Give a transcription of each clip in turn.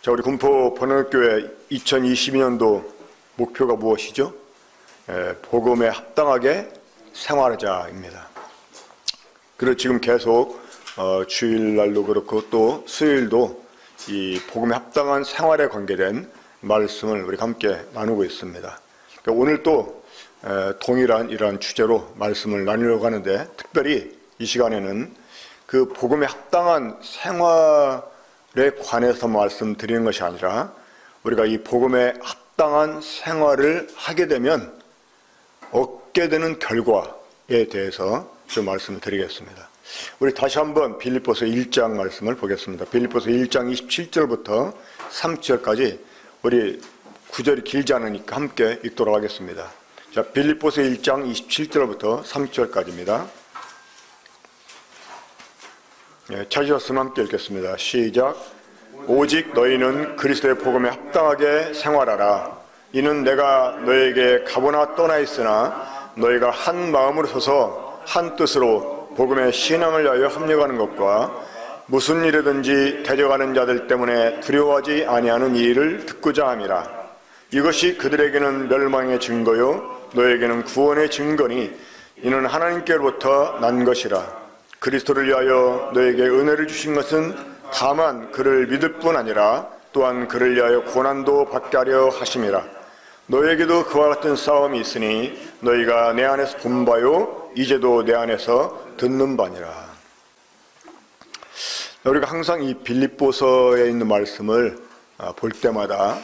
자, 우리 군포 번영교회 2022년도 목표가 무엇이죠? 복음에 합당하게 생활하자입니다. 그리고 지금 계속 주일날도 그렇고 또 수요일도 이 복음에 합당한 생활에 관계된 말씀을 우리가 함께 나누고 있습니다. 그러니까 오늘 또 동일한 이러한 주제로 말씀을 나누려고 하는데, 특별히 이 시간에는 그 복음에 합당한 생활에 관해서 말씀드리는 것이 아니라, 우리가 이 복음에 합당한 생활을 하게 되면 얻게 되는 결과에 대해서 좀 말씀을 드리겠습니다. 우리 다시 한번 빌립보서 1장 말씀을 보겠습니다. 빌립보서 1장 27절부터 30절까지 우리 구절이 길지 않으니까 함께 읽도록 하겠습니다. 자, 빌립보서 1장 27절부터 30절까지입니다. 찾으셨으면 함께 읽겠습니다. 시작. 오직 너희는 그리스도의 복음에 합당하게 생활하라. 이는 내가 너에게 가보나 떠나 있으나 너희가 한 마음으로 서서 한 뜻으로 복음의 신앙을 위하여 합력하는 것과 무슨 일이든지 대적하는 자들 때문에 두려워하지 아니하는 이 일을 듣고자 함이라. 이것이 그들에게는 멸망의 증거요 너에게는 구원의 증거니 이는 하나님께로부터 난 것이라. 그리스도를 위하여 너에게 은혜를 주신 것은 다만 그를 믿을 뿐 아니라 또한 그를 위하여 고난도 받게 하려 하심이라. 너에게도 그와 같은 싸움이 있으니 너희가 내 안에서 본 바요 이제도 내 안에서 듣는 바니라. 우리가 항상 이 빌립보서에 있는 말씀을 볼 때마다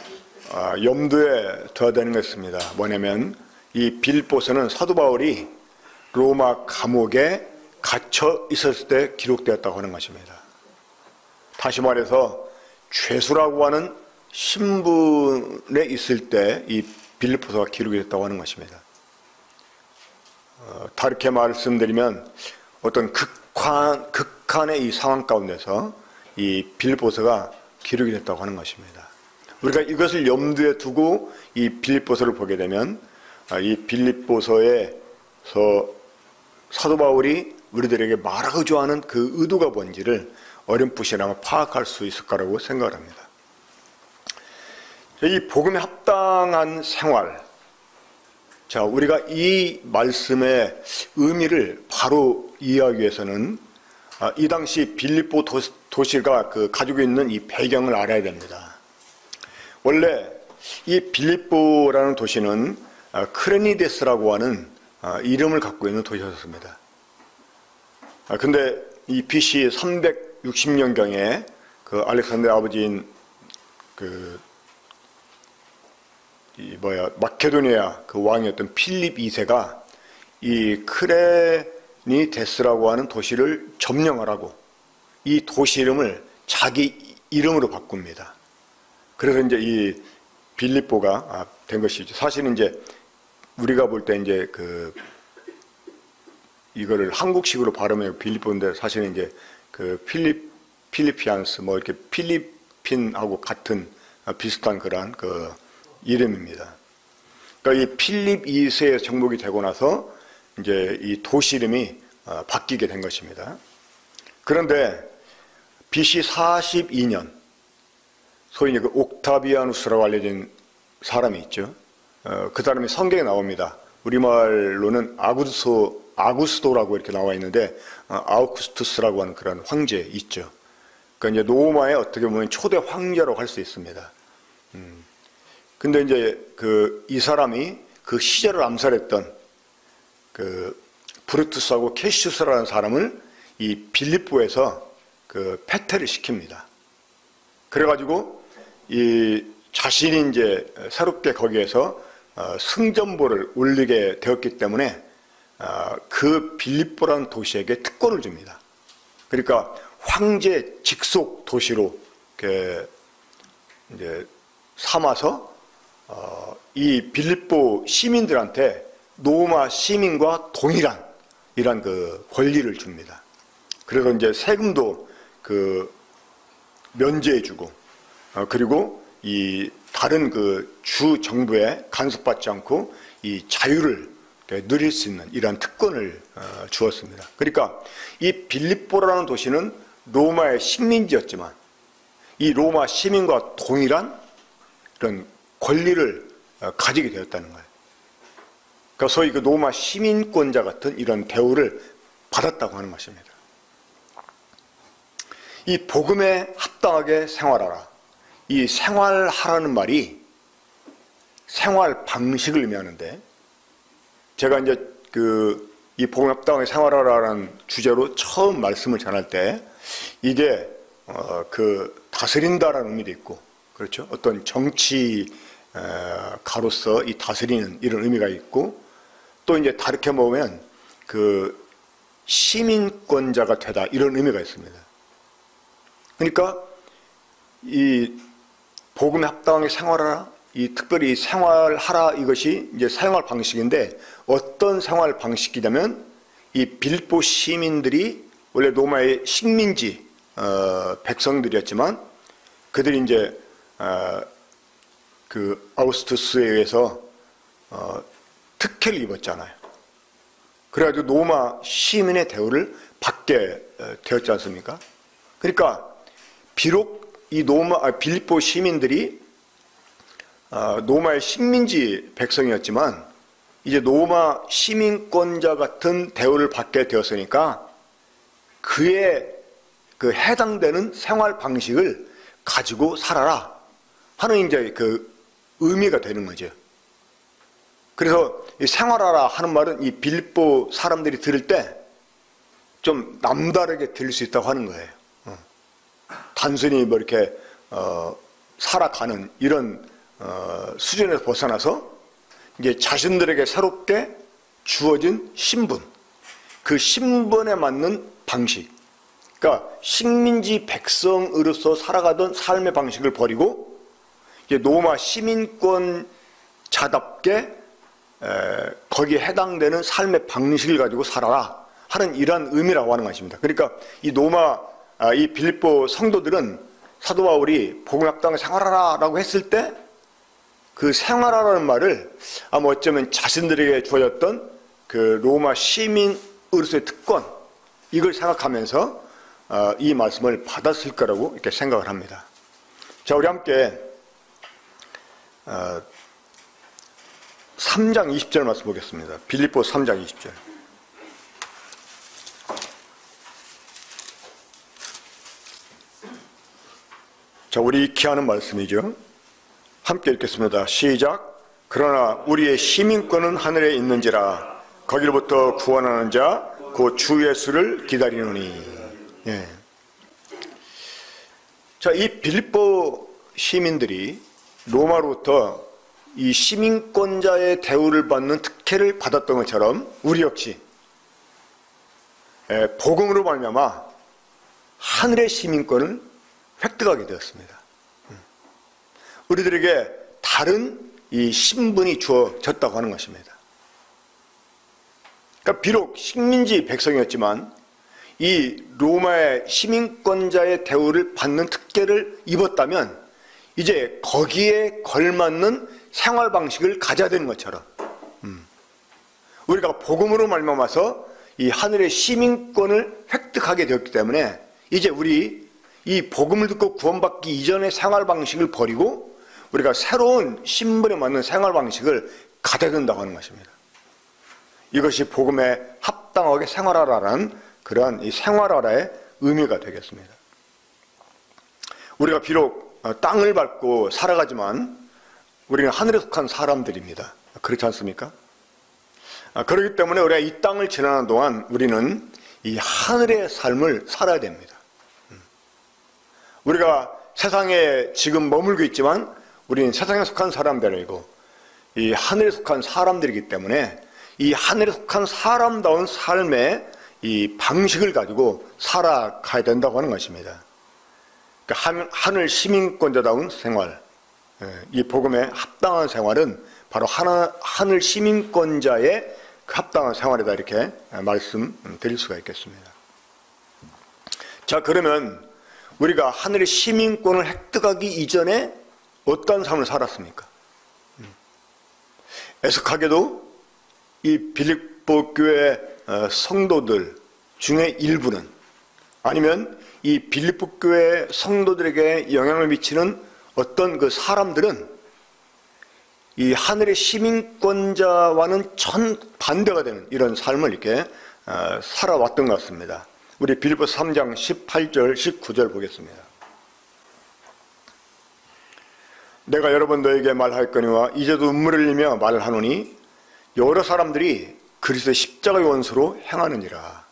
염두에 둬야 되는 것입니다. 뭐냐면 이 빌립보서는 사도 바울이 로마 감옥에 갇혀 있었을 때 기록되었다고 하는 것입니다. 다시 말해서 죄수라고 하는 신분에 있을 때 이 빌립보서가 기록이 됐다고 하는 것입니다. 다르게 말씀드리면 어떤 극한의 이 상황 가운데서 이 빌립보서가 기록이 됐다고 하는 것입니다. 우리가 이것을 염두에 두고 이 빌립보서를 보게 되면 이 빌립보서에서 사도 바울이 우리들에게 말하고자 하는 그 의도가 뭔지를 어렴풋이나마 파악할 수 있을 거라고 생각합니다. 이 복음에 합당한 생활, 자, 우리가 이 말씀의 의미를 바로 이해하기 위해서는 이 당시 빌립보 도시가 가지고 있는 이 배경을 알아야 됩니다. 원래 이 빌립보라는 도시는 크레니데스라고 하는 이름을 갖고 있는 도시였습니다. 근데 이 BC 360년경에 그 알렉산더 아버지인 마케도니아 그 왕이었던 필립 2세가 이 크레니데스라고 하는 도시를 점령하라고 이 도시 이름을 자기 이름으로 바꿉니다. 그래서 이제 이 빌립보가 된 것이죠. 사실은 이제 우리가 볼 때 이제 이거를 한국식으로 발음해요. 빌립보인데 사실은 이제 필리피안스 뭐 이렇게 필리핀하고 같은 비슷한 그러한 이름입니다. 그러니까 이 필립 2세에 정복이 되고 나서 이제 이 도시 이름이 바뀌게 된 것입니다. 그런데 BC 42년 소위 그 옥타비아누스라고 알려진 사람이 있죠. 그 사람이 성경에 나옵니다. 우리말로는 아구스도라고 이렇게 나와 있는데 아우구스투스라고 하는 그런 황제 있죠. 그러니까 이제 로마의 어떻게 보면 초대 황제라고 할 수 있습니다. 근데 이제 이 사람이 그 시절을 암살했던 브루투스하고 캐시우스라는 사람을 이 빌립보에서 패퇴를 시킵니다. 그래가지고 이 자신이 이제 새롭게 거기에서 승전보를 올리게 되었기 때문에 그 빌립보라는 도시에게 특권을 줍니다. 그러니까 황제 직속 도시로 이제 삼아서 이 빌립보 시민들한테 로마 시민과 동일한 이런 권리를 줍니다. 그래서 이제 세금도 면제해주고 그리고 이 다른 주 정부에 간섭받지 않고 이 자유를 누릴 수 있는 이러한 특권을 주었습니다. 그러니까 이 빌립보라는 도시는 로마의 식민지였지만 이 로마 시민과 동일한 이런 권리를 가지게 되었다는 거예요. 그러니까 소위 그 로마 시민권자 같은 이런 대우를 받았다고 하는 것입니다. 이 복음에 합당하게 생활하라. 이 생활하라는 말이 생활 방식을 의미하는데, 제가 이제 이 복음에 합당하게 생활하라는 주제로 처음 말씀을 전할 때 이게 다스린다라는 의미도 있고, 그렇죠? 어떤 정치가로서 이 다스리는 이런 의미가 있고, 또 이제 다르게 보면 시민권자가 되다 이런 의미가 있습니다. 그러니까 이 복음에 합당하게 생활하라, 이 특별히 생활하라, 이것이 이제 생활 방식인데, 어떤 생활 방식이냐면 이 빌립보 시민들이 원래 로마의 식민지 백성들이었지만, 그들이 이제 아우구스투스에 의해서 특혜를 입었잖아요. 그래가지고 로마 시민의 대우를 받게 되었지 않습니까? 그러니까 비록 이 빌립보 시민들이 로마의 식민지 백성이었지만 이제 로마 시민권자 같은 대우를 받게 되었으니까 그에 해당되는 생활 방식을 가지고 살아라 하는 이제 의미가 되는 거죠. 그래서 이 생활하라 하는 말은 이 빌립보 사람들이 들을 때 좀 남다르게 들릴 수 있다고 하는 거예요. 단순히 뭐 이렇게 살아가는 이런 수준에서 벗어나서 이제 자신들에게 새롭게 주어진 신분, 그 신분에 맞는 방식, 그러니까 식민지 백성으로서 살아가던 삶의 방식을 버리고 이제 로마 시민권자답게 거기에 해당되는 삶의 방식을 가지고 살아라 하는 이러한 의미라고 하는 것입니다. 그러니까 이 빌립보 성도들은 사도 바울이 복음에 합당하게 생활하라 라고 했을 때 그 생활하라는 말을 아마 어쩌면 자신들에게 주어졌던 로마 시민으로서의 특권, 이걸 생각하면서 이 말씀을 받았을 거라고 이렇게 생각을 합니다. 자, 우리 함께 3장 20절 말씀 보겠습니다. 빌립보 3장 20절. 자, 우리 익히 아는 말씀이죠. 함께 읽겠습니다. 시작. 그러나 우리의 시민권은 하늘에 있는지라 거기로부터 구원하는 자 곧 주 예수를 기다리노니. 예. 자, 이 빌립보 시민들이 로마로부터 이 시민권자의 대우를 받는 특혜를 받았던 것처럼 우리 역시 복음으로 말미암아 하늘의 시민권을 획득하게 되었습니다. 우리들에게 다른 이 신분이 주어졌다고 하는 것입니다. 그러니까 비록 식민지 백성이었지만 이 로마의 시민권자의 대우를 받는 특혜를 입었다면 이제 거기에 걸맞는 생활 방식을 가져야 되는 것처럼 우리가 복음으로 말미암아서 이 하늘의 시민권을 획득하게 되었기 때문에 이제 우리 이 복음을 듣고 구원받기 이전의 생활 방식을 버리고 우리가 새로운 신분에 맞는 생활 방식을 가져야 된다고 하는 것입니다. 이것이 복음에 합당하게 생활하라는 그러한 이 생활하라의 의미가 되겠습니다. 우리가 비록 땅을 밟고 살아가지만 우리는 하늘에 속한 사람들입니다. 그렇지 않습니까? 그렇기 때문에 우리가 이 땅을 지나는 동안 우리는 이 하늘의 삶을 살아야 됩니다. 우리가 세상에 지금 머물고 있지만 우리는 세상에 속한 사람들이고 이 하늘에 속한 사람들이기 때문에 이 하늘에 속한 사람다운 삶의 이 방식을 가지고 살아가야 된다고 하는 것입니다. 그러니까 하늘 시민권자다운 생활, 이 복음에 합당한 생활은 바로 하늘 시민권자의 합당한 생활이다, 이렇게 말씀드릴 수가 있겠습니다. 자, 그러면 우리가 하늘의 시민권을 획득하기 이전에 어떤 삶을 살았습니까? 애석하게도 이 빌립보 교회 성도들 중에 일부는 아니면 이 빌립보 교회 성도들에게 영향을 미치는 어떤 그 사람들은 이 하늘의 시민권자와는 정반대가 되는 이런 삶을 이렇게 살아왔던 것 같습니다. 우리 빌립보서 3장 18절 19절 보겠습니다. 내가 여러 번 너에게 말할거니와 이제도 눈물을 흘리며 말하노니 여러 사람들이 그리스도의 십자가의 원수로 행하느니라.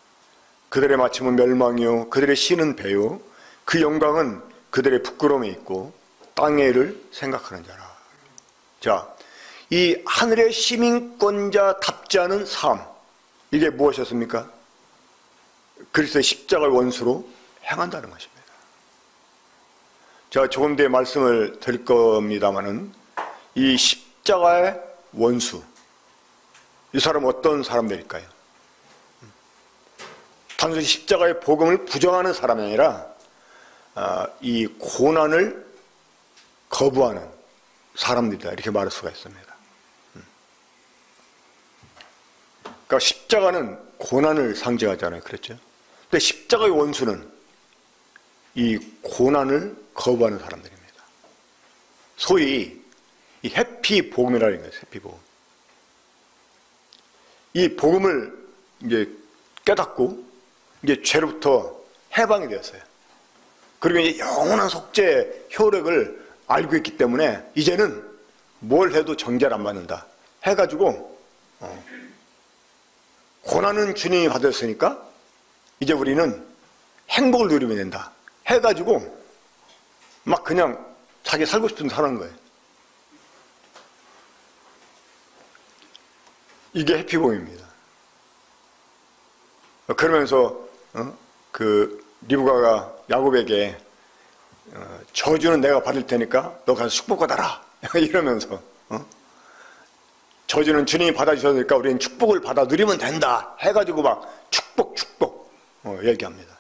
그들의 마침은 멸망이요 그들의 신은 배요 그 영광은 그들의 부끄러움에 있고 땅의 일을 생각하는 자라. 자, 이 하늘의 시민권자답지 않은 삶, 이게 무엇이었습니까? 그리스도의 십자가의 원수로 행한다는 것입니다. 제가 조금 뒤에 말씀을 드릴 겁니다마는 이 십자가의 원수, 이 사람은 어떤 사람들일까요? 단순히 십자가의 복음을 부정하는 사람이 아니라 이 고난을 거부하는 사람들이다, 이렇게 말할 수가 있습니다. 그러니까 십자가는 고난을 상징하잖아요, 그렇죠? 근데 십자가의 원수는 이 고난을 거부하는 사람들입니다. 소위 이 해피 복음이라는 거예요, 해피 복음. 이 복음을 이제 깨닫고 이제 죄로부터 해방이 되었어요. 그리고 이제 영원한 속죄 효력을 알고 있기 때문에 이제는 뭘 해도 정죄를 안 받는다 해가지고 고난은 주님이 받았으니까 이제 우리는 행복을 누리면 된다 해가지고 막 그냥 자기 살고 싶은 대로 사는 거예요. 이게 해피복음입니다. 그러면서 그 리브가가 야곱에게 저주는 내가 받을 테니까 너 가서 축복받아라 이러면서 저주는 주님이 받아주셨으니까 우리는 축복을 받아 누리면 된다 해가지고 막 축복 얘기합니다.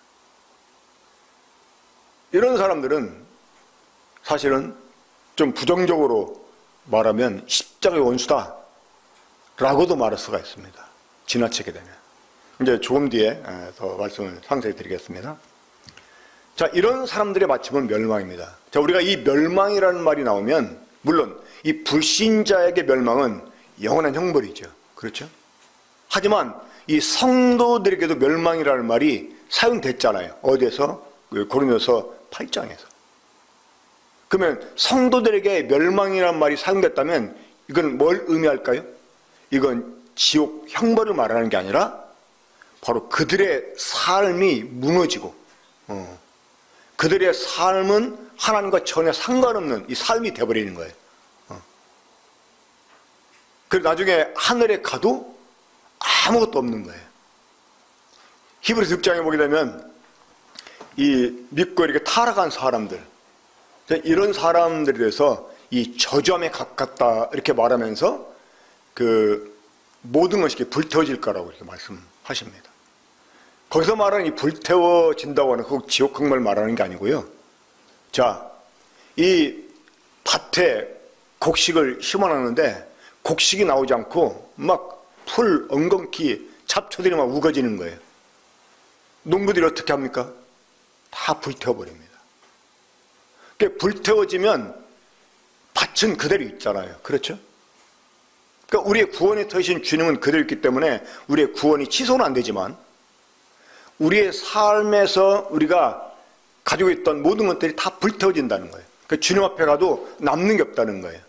이런 사람들은 사실은 좀 부정적으로 말하면 십자가의 원수다 라고도 말할 수가 있습니다. 지나치게 되면. 이제 조금 뒤에 더 말씀을 상세히 드리겠습니다. 자, 이런 사람들의 마침은 멸망입니다. 자, 우리가 이 멸망이라는 말이 나오면 물론 이 불신자에게 멸망은 영원한 형벌이죠. 그렇죠? 하지만 이 성도들에게도 멸망이라는 말이 사용됐잖아요. 어디에서? 고린도서 8장에서. 그러면 성도들에게 멸망이라는 말이 사용됐다면 이건 뭘 의미할까요? 이건 지옥 형벌을 말하는 게 아니라 바로 그들의 삶이 무너지고 그들의 삶은 하나님과 전혀 상관없는 이 삶이 되어버리는 거예요. 그리고 나중에 하늘에 가도 아무것도 없는 거예요. 히브리서 6장에 보게 되면 이 믿고 이렇게 타락한 사람들, 이런 사람들에 대해서 이 저주함에 가깝다 이렇게 말하면서 그 모든 것이 불태워질 거라고 이렇게 말씀하십니다. 거기서 말하는 이 불태워진다고 하는 그 지옥 형벌을 말하는 게 아니고요. 자, 이 밭에 곡식을 심어놨는데 곡식이 나오지 않고 막 풀 엉겅퀴 잡초들이 막 우거지는 거예요. 농부들이 어떻게 합니까? 다 불태워버립니다. 그러니까 불태워지면 밭은 그대로 있잖아요. 그렇죠? 그러니까 우리의 구원에 터이신 주님은 그대로 있기 때문에 우리의 구원이 취소는 안 되지만 우리의 삶에서 우리가 가지고 있던 모든 것들이 다 불태워진다는 거예요. 그러니까 주님 앞에 가도 남는 게 없다는 거예요.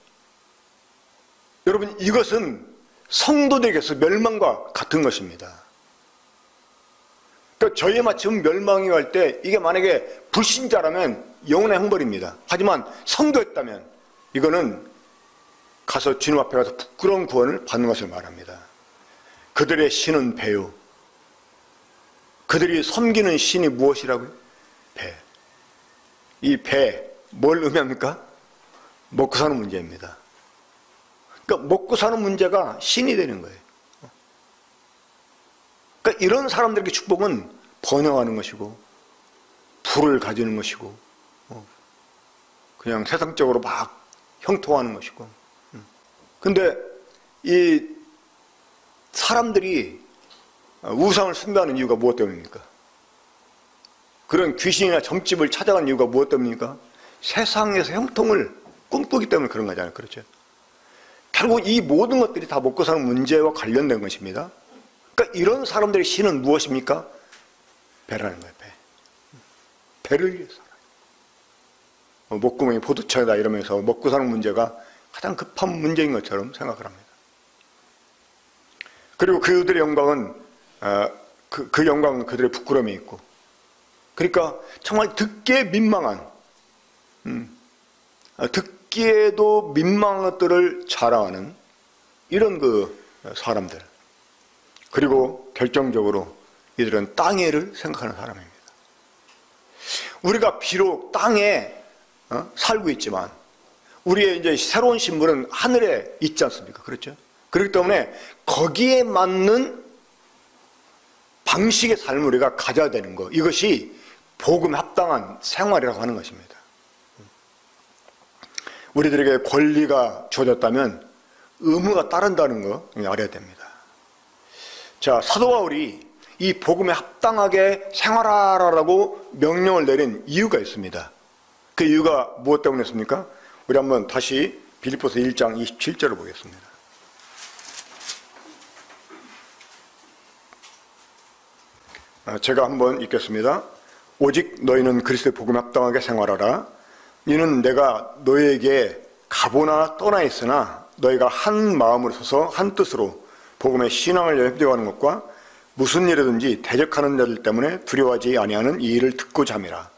여러분, 이것은 성도들에게서 멸망과 같은 것입니다. 그러니까 저희의 마침은 멸망이 갈 때 이게 만약에 불신자라면 영원의 형벌입니다. 하지만 성도였다면 이거는 가서 주님 앞에 가서 부끄러운 구원을 받는 것을 말합니다. 그들의 신은 배요. 그들이 섬기는 신이 무엇이라고요? 배. 이 배, 뭘 의미합니까? 먹고 사는 문제입니다. 그러니까 먹고 사는 문제가 신이 되는 거예요. 그러니까 이런 사람들에게 축복은 번영하는 것이고 부를 가지는 것이고 그냥 세상적으로 막 형통하는 것이고. 근데 이 사람들이 우상을 숭배하는 이유가 무엇 때문입니까? 그런 귀신이나 점집을 찾아간 이유가 무엇 때문입니까? 세상에서 형통을 꿈꾸기 때문에 그런 거잖아요. 그렇죠? 결국 이 모든 것들이 다 먹고 사는 문제와 관련된 것입니다. 그러니까 이런 사람들의 신은 무엇입니까? 배라는 거예요. 배. 배를 위해서 살아요. 목구멍이 보두천이다 이러면서 먹고 사는 문제가 가장 급한 문제인 것처럼 생각을 합니다. 그리고 그들의 영광은 그 영광은 그들의 부끄러움이 있고, 그러니까 정말 듣기에 민망한, 듣기에도 민망한 것들을 자랑하는 이런 그 사람들. 그리고 결정적으로 이들은 땅의 일을 생각하는 사람입니다. 우리가 비록 땅에 살고 있지만 우리의 이제 새로운 신분은 하늘에 있지 않습니까? 그렇죠? 그렇기 때문에 거기에 맞는 방식의 삶을 우리가 가져야 되는 것, 이것이 복음에 합당한 생활이라고 하는 것입니다. 우리들에게 권리가 주어졌다면 의무가 따른다는 거 알아야 됩니다. 자, 사도 바울이 이 복음에 합당하게 생활하라고 명령을 내린 이유가 있습니다. 그 이유가 무엇 때문이었습니까? 우리 한번 다시 빌립보서 1장 27절을 보겠습니다. 제가 한번 읽겠습니다. 오직 너희는 그리스도의 복음에 합당하게 생활하라. 이는 내가 너희에게 가보나 떠나 있으나 너희가 한 마음으로 서서 한 뜻으로 복음의 신앙을 협조하는 것과 무슨 일이든지 대적하는 자들 때문에 두려워하지 아니하는 이 일을 듣고자 함이라.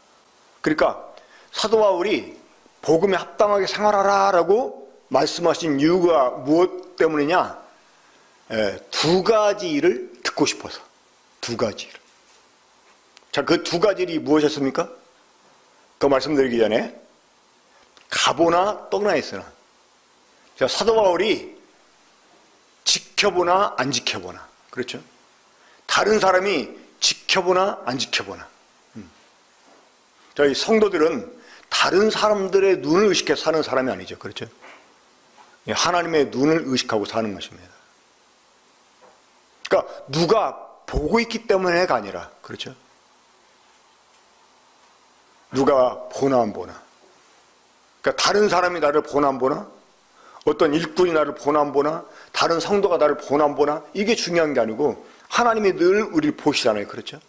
그러니까 사도 바울이 복음에 합당하게 생활하라라고 말씀하신 이유가 무엇 때문이냐? 두 가지 일을 듣고 싶어서. 두 가지 일. 자, 그 두 가지 일이 무엇이었습니까? 그 말씀드리기 전에 가보나 떠나 있으나. 자, 사도 바울이 지켜보나 안 지켜보나. 그렇죠? 다른 사람이 지켜보나 안 지켜보나. 저희 성도들은 다른 사람들의 눈을 의식해서 사는 사람이 아니죠. 그렇죠? 하나님의 눈을 의식하고 사는 것입니다. 그러니까 누가 보고 있기 때문에가 아니라, 그렇죠? 누가 보나 안 보나. 그러니까 다른 사람이 나를 보나 안 보나, 어떤 일꾼이 나를 보나 안 보나, 다른 성도가 나를 보나 안 보나, 이게 중요한 게 아니고 하나님이 늘 우리를 보시잖아요. 그렇죠?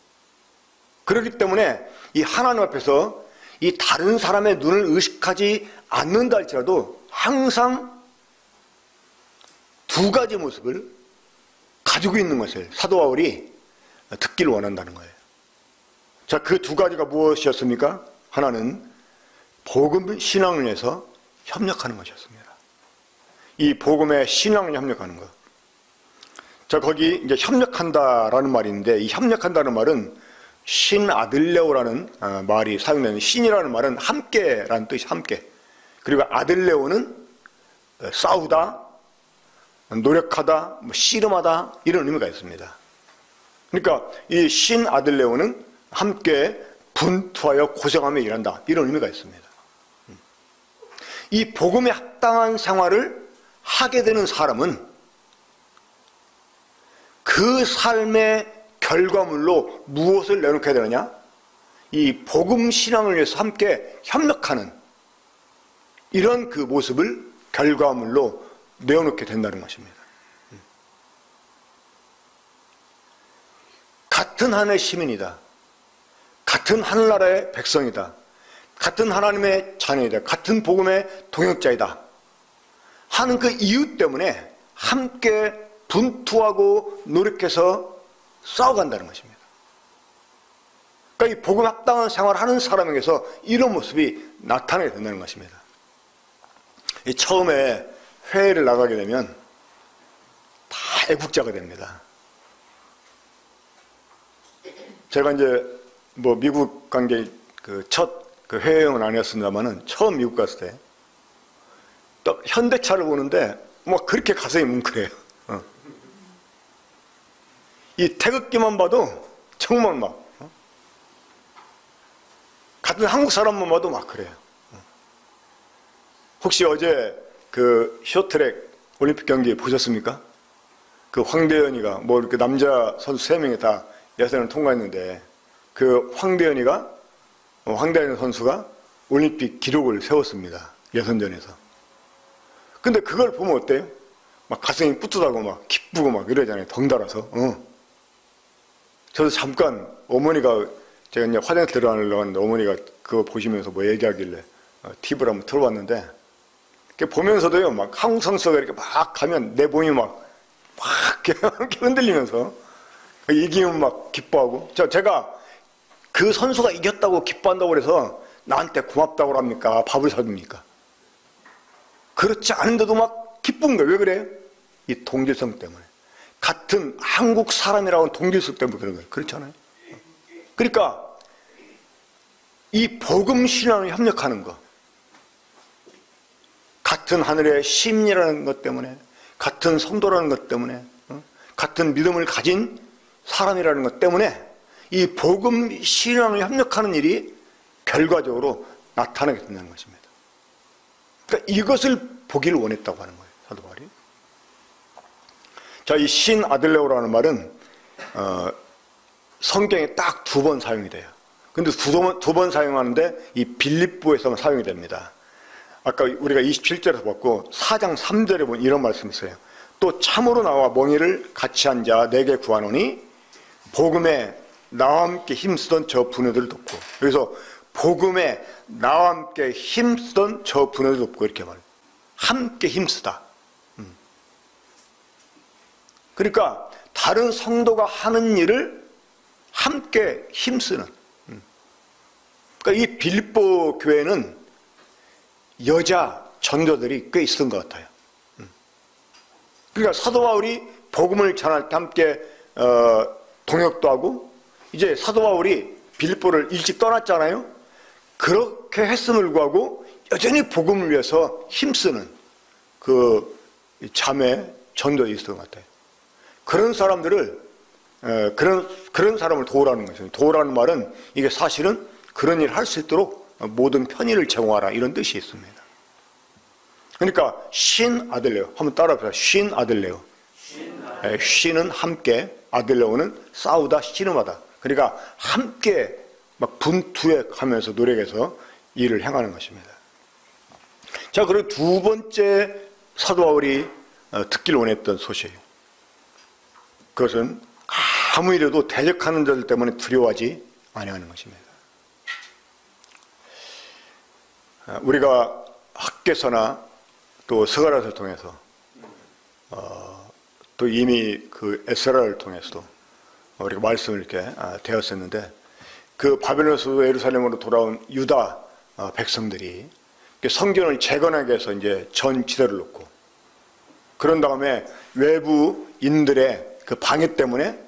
그렇기 때문에 이 하나님 앞에서 이 다른 사람의 눈을 의식하지 않는다 할지라도 항상 두 가지 모습을 가지고 있는 것을 사도 바울이 듣기를 원한다는 거예요. 자, 그 두 가지가 무엇이었습니까? 하나는 복음 신앙을 위해서 협력하는 것이었습니다. 이 복음의 신앙을 협력하는 것. 자, 거기 이제 협력한다라는 말인데, 이 협력한다는 말은 신아들레오라는 말이 사용되는, 신이라는 말은 함께라는 뜻이 함께. 그리고 아들레오는 싸우다, 노력하다, 씨름하다, 이런 의미가 있습니다. 그러니까 이 신아들레오는 함께 분투하여 고생하며 일한다, 이런 의미가 있습니다. 이 복음에 합당한 생활을 하게 되는 사람은 그 삶의 결과물로 무엇을 내놓게 되느냐? 이 복음 신앙을 위해서 함께 협력하는 이런 그 모습을 결과물로 내어놓게 된다는 것입니다. 같은 하나의 시민이다. 같은 하늘나라의 백성이다. 같은 하나님의 자녀이다. 같은 복음의 동역자이다 하는 그 이유 때문에 함께 분투하고 노력해서 싸워간다는 것입니다. 그러니까 이 복음 합당한 생활을 하는 사람에게서 이런 모습이 나타나게 된다는 것입니다. 처음에 회의를 나가게 되면 다 애국자가 됩니다. 제가 이제 뭐 미국 간 게 그 첫 그 해외여행은 아니었습니다만은 처음 미국 갔을 때 또 현대차를 보는데 뭐 그렇게 가슴이 뭉클해요. 이 태극기만 봐도 정말 막 같은 한국 사람만 봐도 막 그래요. 혹시 어제 그 쇼트트랙 올림픽 경기 보셨습니까? 그 황대현이가 뭐 이렇게 남자 선수 3명이 다 예선을 통과했는데 그 황대현이 선수가 올림픽 기록을 세웠습니다. 예선전에서. 근데 그걸 보면 어때요? 막 가슴이 뿌듯하고 막 기쁘고 막 이러잖아요. 덩달아서. 저도 잠깐 어머니가 제가 이제 화장실 들어가려고 하는데 어머니가 그거 보시면서 뭐 얘기하길래 TV를 한번 틀어봤는데 보면서도요, 막 한국 선수가 이렇게 막 가면 내 몸이 막 이렇게 흔들리면서 이기면 막 기뻐하고 제가 그 선수가 이겼다고 기뻐한다고 그래서 나한테 고맙다고 합니까? 밥을 사줍니까? 그렇지 않은데도 막 기쁜 거예요. 왜 그래요? 이 동질성 때문에. 같은 한국 사람이라고 동질성 때문에 그런 거예요. 그렇지 않아요? 그러니까 이 복음 신앙을 협력하는 거, 같은 하늘의 심리라는 것 때문에, 같은 성도라는 것 때문에, 같은 믿음을 가진 사람이라는 것 때문에 이 복음 신앙을 협력하는 일이 결과적으로 나타나게 된다는 것입니다. 그러니까 이것을 보기를 원했다고 하는 거예요, 사도 바울이. 자, 이 신 아들레오라는 말은 성경에 딱 2번 사용이 돼요. 근데 두 번 사용하는데 이 빌립보에서만 사용이 됩니다. 아까 우리가 27절에서 봤고 4장 3절에 보면 이런 말씀이 있어요. 또 참으로 나와 멍에를 같이 한 자 내게 구하노니 복음에 나와 함께 힘쓰던 저 분들을 돕고, 여기서 복음에 나와 함께 힘쓰던 저 분들을 돕고 이렇게 말해요. 함께 힘쓰다. 그러니까 다른 성도가 하는 일을 함께 힘쓰는. 그러니까 이 빌립보 교회는 여자 전도들이 꽤 있었던 것 같아요. 그러니까 사도 바울이 복음을 전할 때 함께 동역도 하고, 이제 사도 바울이 빌립보를 일찍 떠났잖아요. 그렇게 했음을 불구하고 여전히 복음을 위해서 힘쓰는 그 자매 전도에 있었던 것 같아요. 그런 사람들을 그런 사람을 도우라는 거죠. 도우라는 말은 이게 사실은 그런 일을 할 수 있도록 모든 편의를 제공하라, 이런 뜻이 있습니다. 그러니까 신 아들레오 한번 따라해보세요. 신 아들레오. 신은 함께, 아들레오는 싸우다, 씨름하다. 그러니까 함께 막 분투해가면서 노력해서 일을 행하는 것입니다. 자, 그리고 2번째 사도 바울이 듣기를 원했던 소식, 그것은 아무 일에도 대적하는 자들 때문에 두려워하지 아니하는 것입니다. 우리가 학개서나 또 스가랴서를 통해서 또 이미 그 에스라를 통해서도 우리가 말씀을 이렇게 되었었는데, 그 바벨론에서 예루살렘으로 돌아온 유다 백성들이 성전을 재건하기 위해서 이제 전 지도를 놓고, 그런 다음에 외부인들의 그 방해 때문에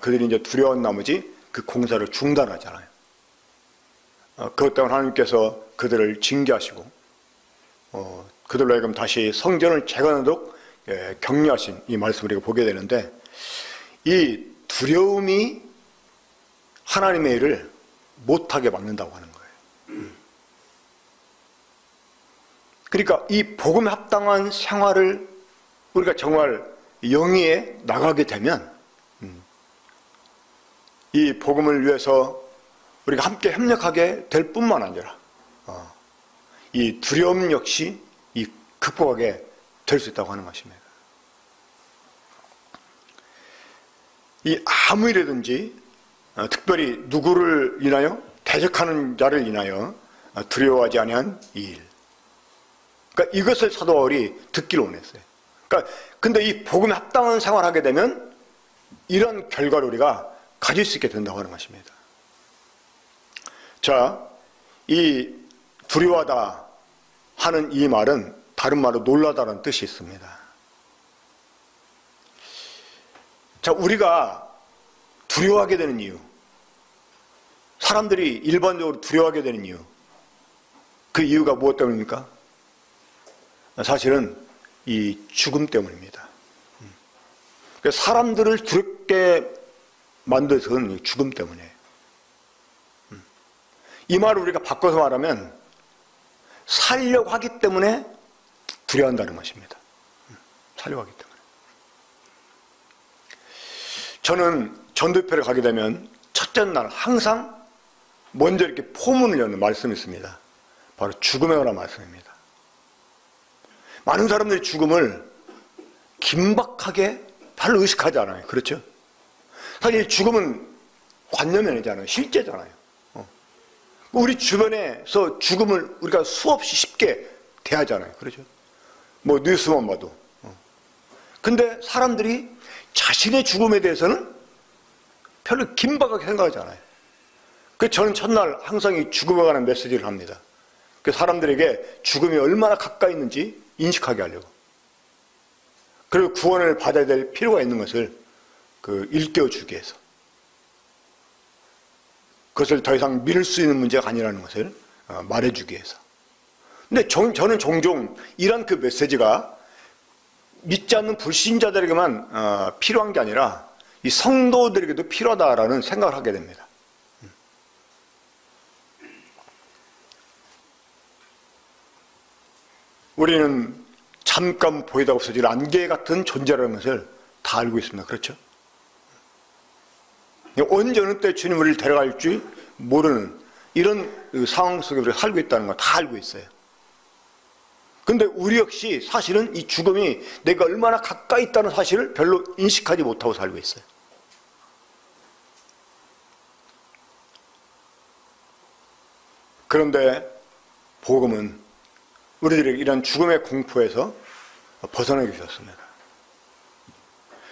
그들이 이제 두려운 나머지 그 공사를 중단하잖아요. 그것 때문에 하나님께서 그들을 징계하시고 그들로 하여금 다시 성전을 재건하도록 격려하신 이 말씀을 우리가 보게 되는데, 이 두려움이 하나님의 일을 못하게 막는다고 하는 거예요. 그러니까 이 복음에 합당한 생활을 우리가 정말 영위에 나가게 되면 이 복음을 위해서 우리가 함께 협력하게 될 뿐만 아니라 이 두려움 역시 이 극복하게 될 수 있다고 하는 것입니다. 이 아무 일이든지 특별히 누구를 인하여, 대적하는 자를 인하여 두려워하지 아니한 이 일, 그러니까 이것을 사도 바울이 듣기를 원했어요. 그러니까 근데 이 복음에 합당한 생활을 하게 되면 이런 결과를 우리가 가질 수 있게 된다고 하는 것입니다. 자, 이 두려워하다 하는 이 말은 다른 말로 놀라다라는 뜻이 있습니다. 자, 우리가 두려워하게 되는 이유, 사람들이 일반적으로 두려워하게 되는 이유, 그 이유가 무엇 때문입니까? 사실은 이 죽음 때문입니다. 사람들을 두렵게 만든 것은 죽음 때문이에요. 이 말을 우리가 바꿔서 말하면 살려고 하기 때문에 두려워한다는 것입니다. 살려고 하기 때문에. 저는 전도협회를 가게 되면 첫째 날 항상 먼저 이렇게 포문을 여는 말씀이 있습니다. 바로 죽음에 관한 말씀입니다. 많은 사람들이 죽음을 긴박하게 별로 의식하지 않아요. 그렇죠? 사실 죽음은 관념이 아니잖아요. 실제잖아요. 우리 주변에서 죽음을 우리가 수없이 쉽게 대하잖아요. 그렇죠? 뭐 뉴스만 봐도. 근데 사람들이 자신의 죽음에 대해서는 별로 긴박하게 생각하지 않아요. 그래서 저는 첫날 항상 이 죽음에 관한 메시지를 합니다. 그 사람들에게 죽음이 얼마나 가까이 있는지 인식하게 하려고. 그리고 구원을 받아야 될 필요가 있는 것을 일깨워주기 위해서. 그것을 더 이상 미룰 수 있는 문제가 아니라는 것을 말해주기 위해서. 근데 저는 종종 이런 그 메시지가 믿지 않는 불신자들에게만 필요한 게 아니라 이 성도들에게도 필요하다라는 생각을 하게 됩니다. 우리는 잠깐 보이다 없어질 안개 같은 존재라는 것을 다 알고 있습니다. 그렇죠? 언제 어느 때 주님 우리를 데려갈지 모르는 이런 상황 속에 우리가 살고 있다는 걸 다 알고 있어요. 근데 우리 역시 사실은 이 죽음이 내가 얼마나 가까이 있다는 사실을 별로 인식하지 못하고 살고 있어요. 그런데 복음은 우리들에게 이런 죽음의 공포에서 벗어나게 주셨습니다.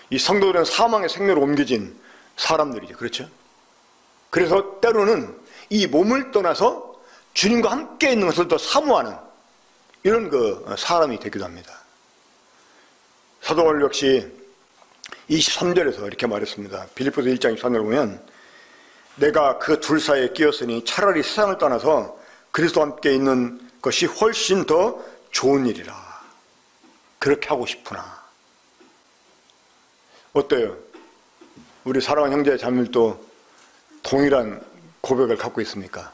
이 성도들은 사망의 생명으로 옮겨진 사람들이죠. 그렇죠? 그래서 때로는 이 몸을 떠나서 주님과 함께 있는 것을 더 사모하는 이런 사람이 되기도 합니다. 사도 바울 역시 23절에서 이렇게 말했습니다. 빌립보서 1장 23절을 보면 내가 그 둘 사이에 끼었으니 차라리 세상을 떠나서 그리스도와 함께 있는 것이 훨씬 더 좋은 일이라. 그렇게 하고 싶구나. 어때요? 우리 사랑하는 형제 자매들도 동일한 고백을 갖고 있습니까?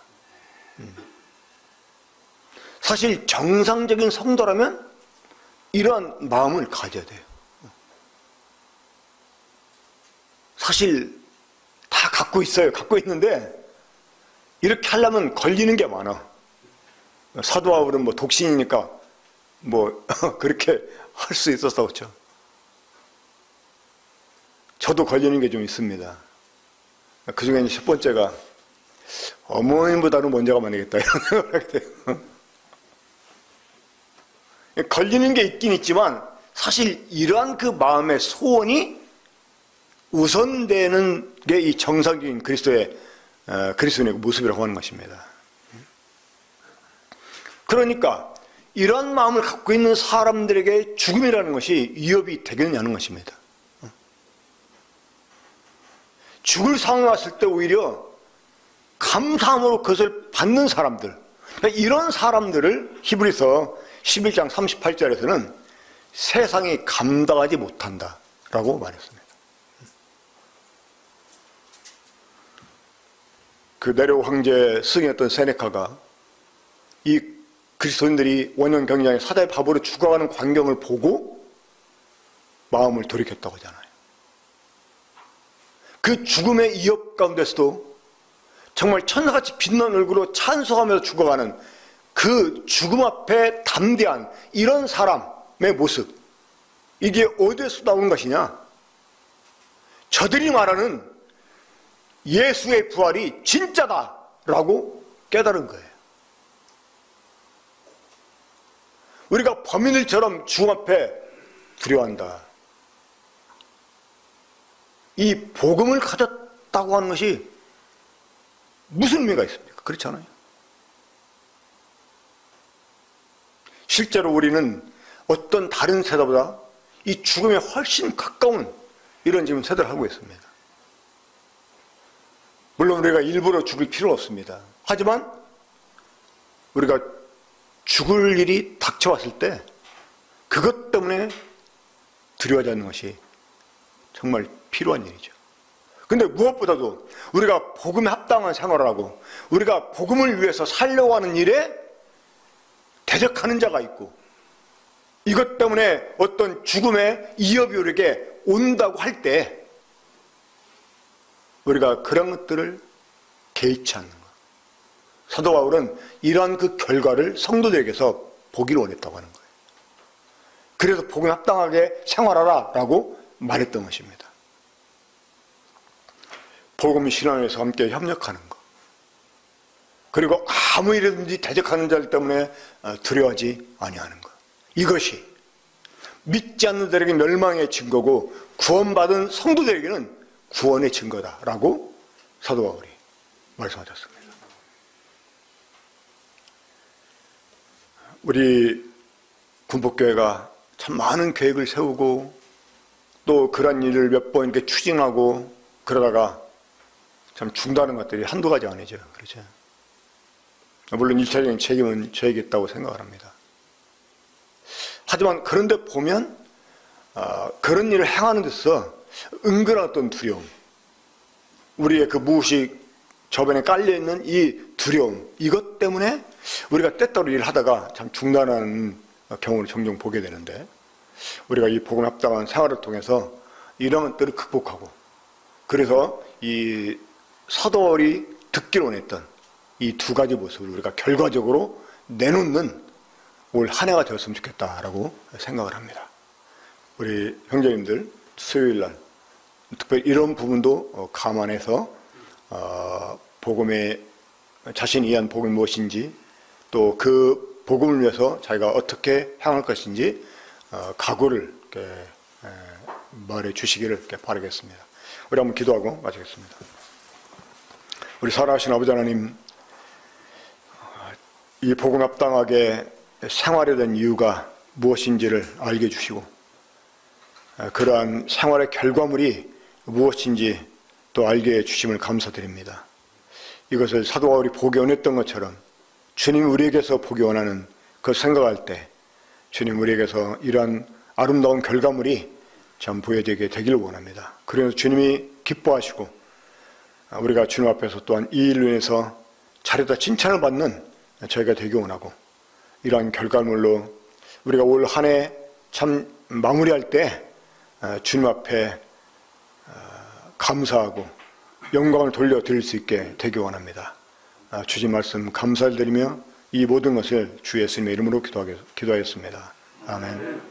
사실 정상적인 성도라면 이러한 마음을 가져야 돼요. 사실 다 갖고 있어요. 갖고 있는데 이렇게 하려면 걸리는 게 많아. 사도 바울은 뭐 독신이니까 뭐 그렇게 할 수 있었어. 그렇죠? 저도 걸리는 게 좀 있습니다. 그 중에 첫 번째가 어머님보다는 먼저가 많이겠다 이런 생각을 하게 돼요. 걸리는 게 있긴 있지만 사실 이러한 그 마음의 소원이 우선되는 게 이 정상적인 그리스도인의 모습이라고 하는 것입니다. 그러니까 이러한 마음을 갖고 있는 사람들에게 죽음이라는 것이 위협이 되겠느냐는 것입니다. 죽을 상황에 왔을 때 오히려 감사함으로 그것을 받는 사람들, 그러니까 이런 사람들을 히브리서 11장 38절에서는 세상이 감당하지 못한다라고 말했습니다. 그 네로 황제 승이었던 세네카가 이 그리스도인들이 원형 경쟁의 사자의 밥으로 죽어가는 광경을 보고 마음을 돌이켰다고 하잖아요. 그 죽음의 위협 가운데서도 정말 천사같이 빛나는 얼굴로 찬송하면서 죽어가는 그 죽음 앞에 담대한 이런 사람의 모습, 이게 어디에서 나온 것이냐? 저들이 말하는 예수의 부활이 진짜다라고 깨달은 거예요. 우리가 범인들처럼 죽음 앞에 두려워한다. 이 복음을 가졌다고 하는 것이 무슨 의미가 있습니까? 그렇지 않아요? 실제로 우리는 어떤 다른 세대보다 이 죽음에 훨씬 가까운 이런 지금 세대를 하고 있습니다. 물론 우리가 일부러 죽을 필요는 없습니다. 하지만 우리가 죽을 일이 닥쳐왔을 때 그것 때문에 두려워하지 않는 것이 정말 필요한 일이죠. 근데 무엇보다도 우리가 복음에 합당한 생활을 하고 우리가 복음을 위해서 살려고 하는 일에 대적하는 자가 있고 이것 때문에 어떤 죽음의 위협이 우리에게 온다고 할 때 우리가 그런 것들을 개의치 않는 거예요. 사도 바울은 이러한 그 결과를 성도들에게서 보기를 원했다고 하는 거예요. 그래서 복음에 합당하게 생활하라 라고 말했던 것입니다. 복음 신앙에서 함께 협력하는 것, 그리고 아무 일이든지 대적하는 자들 때문에 두려워하지 아니하는 것, 이것이 믿지 않는 자들에게 멸망의 증거고 구원받은 성도들에게는 구원의 증거다라고 사도 바울이 말씀하셨습니다. 우리 군복교회가 참 많은 계획을 세우고 또 그런 일을 몇 번 이렇게 추진하고 그러다가 참 중단하는 것들이 한두 가지 아니죠. 그렇죠? 물론 일차적인 책임은 저에게 있다고 생각을 합니다. 하지만 그런데 보면 그런 일을 행하는 데서 은근한 어떤 두려움, 우리의 그 무의식 저변에 깔려있는 이 두려움, 이것 때문에 우리가 때때로 일을 하다가 참 중단하는 경우를 종종 보게 되는데, 우리가 이 복음 합당한 생활을 통해서 이런 것들을 극복하고, 그래서 이 사도 바울이 듣기로 원했던 이 두 가지 모습을 우리가 결과적으로 내놓는 올 한 해가 되었으면 좋겠다라고 생각을 합니다. 우리 형제님들 수요일날 특별히 이런 부분도 감안해서 복음의 자신이 이해한 복음이 무엇인지, 또 그 복음을 위해서 자기가 어떻게 향할 것인지 각오를 이렇게 말해 주시기를 이렇게 바라겠습니다. 우리 한번 기도하고 마치겠습니다. 우리 살아계신 아버지 하나님, 이 복음 합당하게 생활에 대한 이유가 무엇인지를 알게 해주시고, 그러한 생활의 결과물이 무엇인지 또 알게 해주심을 감사드립니다. 이것을 사도 바울이 보기 원했던 것처럼 주님이 우리에게서 보기 원하는 그 생각할 때 주님 우리에게서 이러한 아름다운 결과물이 참 보여지게 되기를 원합니다. 그래서 주님이 기뻐하시고 우리가 주님 앞에서 또한 이 일로 인해서 잘했다 칭찬을 받는 저희가 되기 원하고, 이러한 결과물로 우리가 올 한 해 참 마무리할 때 주님 앞에 감사하고 영광을 돌려드릴 수 있게 되기 원합니다. 주신 말씀 감사를 드리며 이 모든 것을 주 예수님의 이름으로 기도하였습니다. 아멘.